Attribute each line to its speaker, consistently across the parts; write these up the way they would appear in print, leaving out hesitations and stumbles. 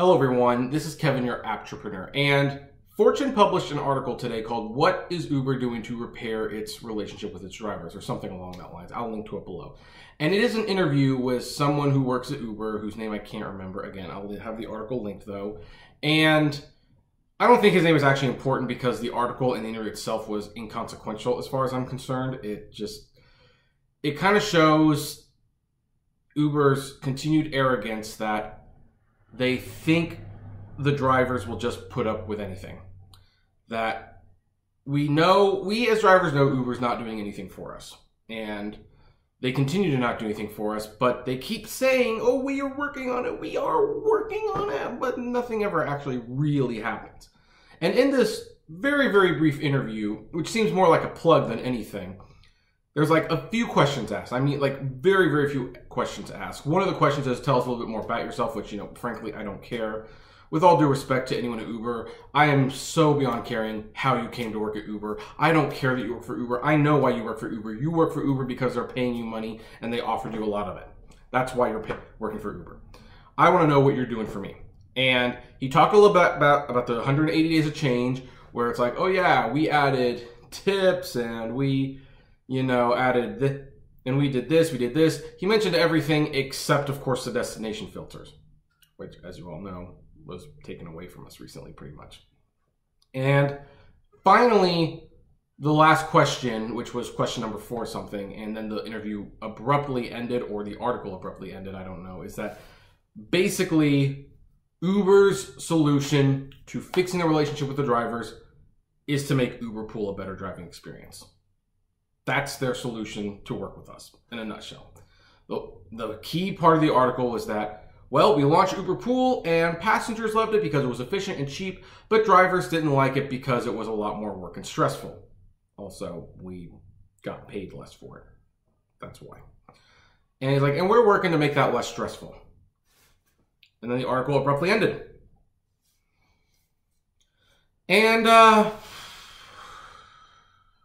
Speaker 1: Hello everyone, this is Kevin, your Apptrepreneur, and Fortune published an article today called "What is Uber doing to repair its relationship with its drivers?" or something along that lines. I'll link to it below. And it is an interview with someone who works at Uber, whose name I can't remember. Again, I'll have the article linked though. And I don't think his name is actually important because the article and the interview itself was inconsequential as far as I'm concerned. It kind of shows Uber's continued arrogance that they think the drivers will just put up with anything. That we as drivers know Uber's not doing anything for us. And they continue to not do anything for us, but they keep saying, oh, we are working on it, but nothing ever actually really happens. And in this very, very brief interview, which seems more like a plug than anything, there's like a few questions asked. I mean, like very, very few questions asked. One of the questions is, tell us a little bit more about yourself, which, frankly, I don't care. With all due respect to anyone at Uber, I am so beyond caring how you came to work at Uber. I don't care that you work for Uber. I know why you work for Uber. You work for Uber because they're paying you money and they offered you a lot of it. That's why you're working for Uber. I want to know what you're doing for me. And he talked a little bit about the 180 days of change, where it's like, oh yeah, we added tips and we added this, and we did this. He mentioned everything except, of course, the destination filters, which, as you all know, was taken away from us recently, pretty much. And finally, the last question, which was question number 4 something, and then the interview abruptly ended, or the article abruptly ended, I don't know, is that basically Uber's solution to fixing the relationship with the drivers is to make Uber Pool a better driving experience. That's their solution to work with us, in a nutshell. The key part of the article is that, well, we launched Uber Pool and passengers loved it because it was efficient and cheap, but drivers didn't like it because it was a lot more work and stressful. Also, we got paid less for it. That's why. And he's like, and we're working to make that less stressful. And then the article abruptly ended. And,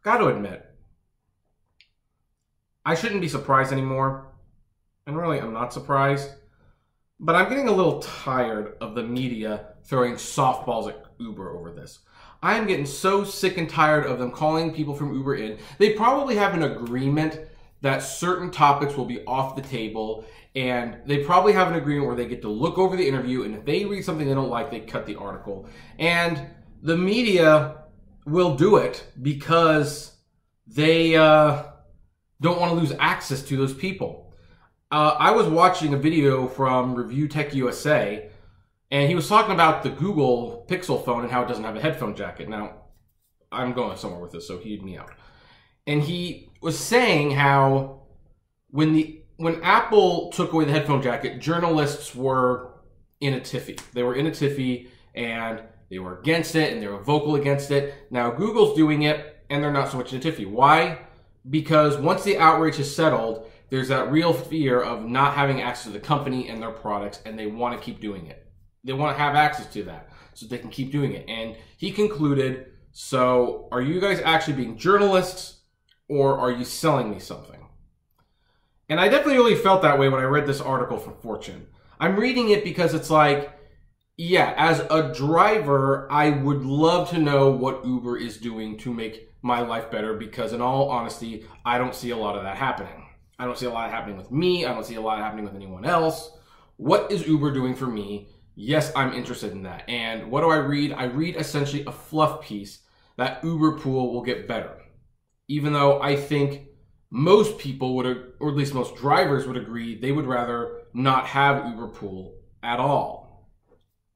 Speaker 1: gotta admit, I shouldn't be surprised anymore, and really I'm not surprised, but I'm getting a little tired of the media throwing softballs at Uber over this. I am getting so sick and tired of them calling people from Uber in. They probably have an agreement that certain topics will be off the table, and they probably have an agreement where they get to look over the interview, and if they read something they don't like, they cut the article. And the media will do it because they don't want to lose access to those people. I was watching a video from Review Tech USA, and he was talking about the Google Pixel phone and how it doesn't have a headphone jacket. Now, I'm going somewhere with this, so heed me out. And he was saying how when Apple took away the headphone jacket, journalists were in a tiffy. They were in a tiffy, and they were against it, and they were vocal against it. Now, Google's doing it, and they're not so much in a tiffy. Why? Because once the outrage has settled, there's that real fear of not having access to the company and their products, and they want to keep doing it. They want to have access to that so they can keep doing it. And he concluded, so are you guys actually being journalists, or are you selling me something? And I definitely really felt that way when I read this article from Fortune. I'm reading it because it's like, yeah, as a driver, I would love to know what Uber is doing to make my life better, because in all honesty, I don't see a lot of that happening. I don't see a lot happening with me. I don't see a lot happening with anyone else. What is Uber doing for me? Yes, I'm interested in that. And what do I read? I read essentially a fluff piece that Uber Pool will get better. Even though I think most people would, or at least most drivers would agree, they would rather not have Uber Pool at all.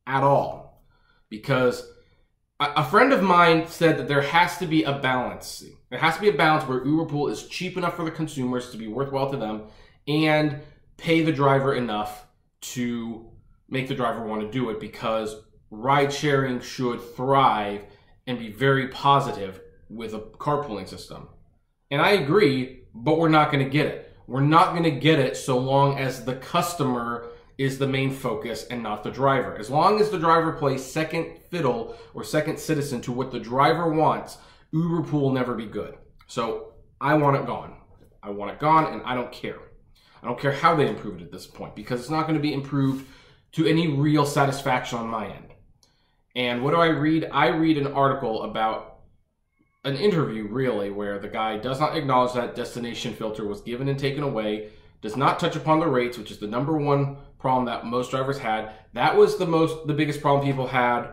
Speaker 1: At all. Because a friend of mine said that there has to be a balance. There has to be a balance where Uber Pool is cheap enough for the consumers to be worthwhile to them and pay the driver enough to make the driver want to do it, because ride sharing should thrive and be very positive with a carpooling system. And I agree, but we're not going to get it. We're not going to get it so long as the customer is the main focus and not the driver. As long as the driver plays second fiddle or second citizen to what the driver wants, Uber Pool will never be good. So I want it gone. I want it gone, and I don't care. I don't care how they improve it at this point, because it's not going to be improved to any real satisfaction on my end. And what do I read? I read an article about an interview, really, where the guy does not acknowledge that destination filter was given and taken away, does not touch upon the rates, which is the number one problem that most drivers had. That was the biggest problem people had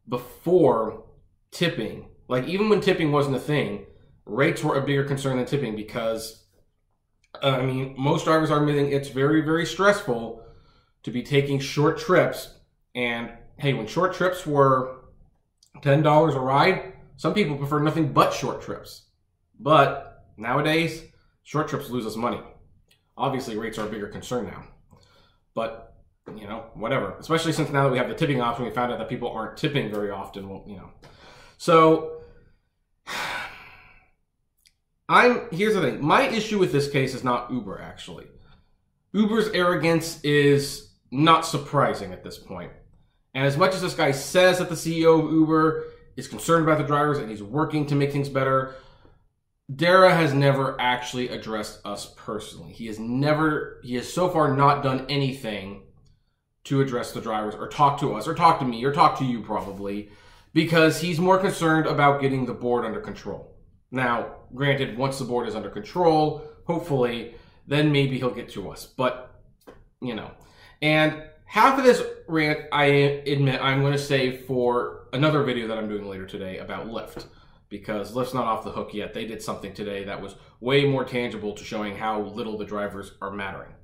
Speaker 1: before tipping. Like, even when tipping wasn't a thing, rates were a bigger concern than tipping because, I mean, most drivers are admitting it's very, very stressful to be taking short trips. And hey, when short trips were $10 a ride, some people prefer nothing but short trips. But nowadays, short trips lose us money. Obviously, rates are a bigger concern now. But, you know, whatever. Especially since now that we have the tipping option, we found out that people aren't tipping very often. Well, you know. So, here's the thing. My issue with this case is not Uber, actually. Uber's arrogance is not surprising at this point. And as much as this guy says that the CEO of Uber is concerned about the drivers and he's working to make things better, Dara has never actually addressed us personally. He has so far not done anything to address the drivers or talk to us or talk to me or talk to you probably, because he's more concerned about getting the board under control. Now, granted, once the board is under control, hopefully, then maybe he'll get to us. But, you know, and half of this rant, I admit, I'm going to save for another video that I'm doing later today about Lyft, because Lyft's not off the hook yet. They did something today that was way more tangible to showing how little the drivers are mattering.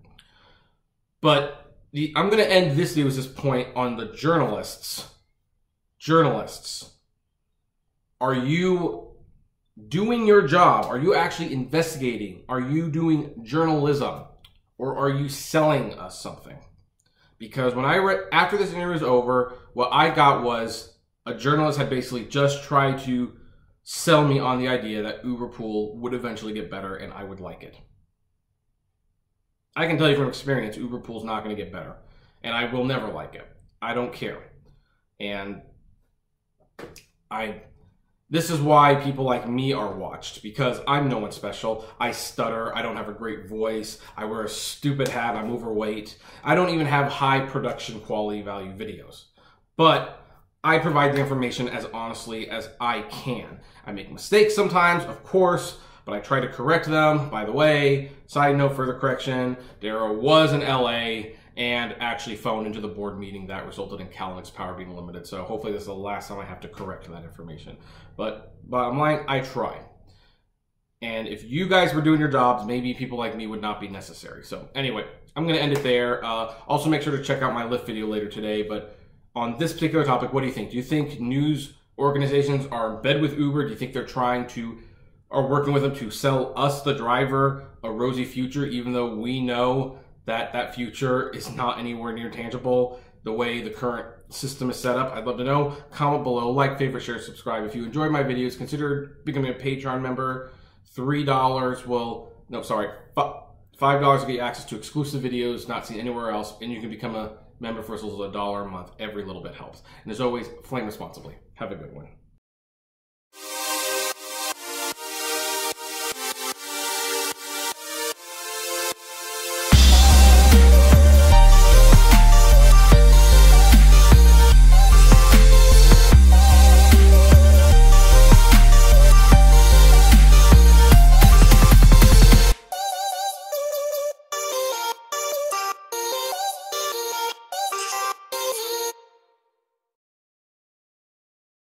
Speaker 1: But I'm going to end this video at this point on the journalists. Journalists, are you doing your job? Are you actually investigating? Are you doing journalism? Or are you selling us something? Because when I read, after this interview was over, what I got was a journalist had basically just tried to sell me on the idea that Uber Pool would eventually get better and I would like it. I can tell you from experience, Uber Pool's not going to get better. And I will never like it. I don't care. And this is why people like me are watched, because I'm no one special. I stutter. I don't have a great voice. I wear a stupid hat. I'm overweight. I don't even have high production quality value videos. But I provide the information as honestly as I can. I make mistakes sometimes, of course, but I try to correct them. By the way, side note, further correction, Dara was in LA and actually phoned into the board meeting that resulted in Kalanick's power being limited. So hopefully this is the last time I have to correct that information. But bottom line, I try. And if you guys were doing your jobs, maybe people like me would not be necessary. So anyway, I'm going to end it there. Also make sure to check out my Lyft video later today. But on this particular topic, what do you think? Do you think news organizations are in bed with Uber? Do you think they're are working with them to sell us, the driver, a rosy future, even though we know that that future is not anywhere near tangible the way the current system is set up? I'd love to know. Comment below, like, favorite, share, subscribe. If you enjoyed my videos, consider becoming a Patreon member. $5 will get you access to exclusive videos not seen anywhere else, and you can become a member for as little as $1 a month. Every little bit helps. And as always, flame responsibly. Have a good one.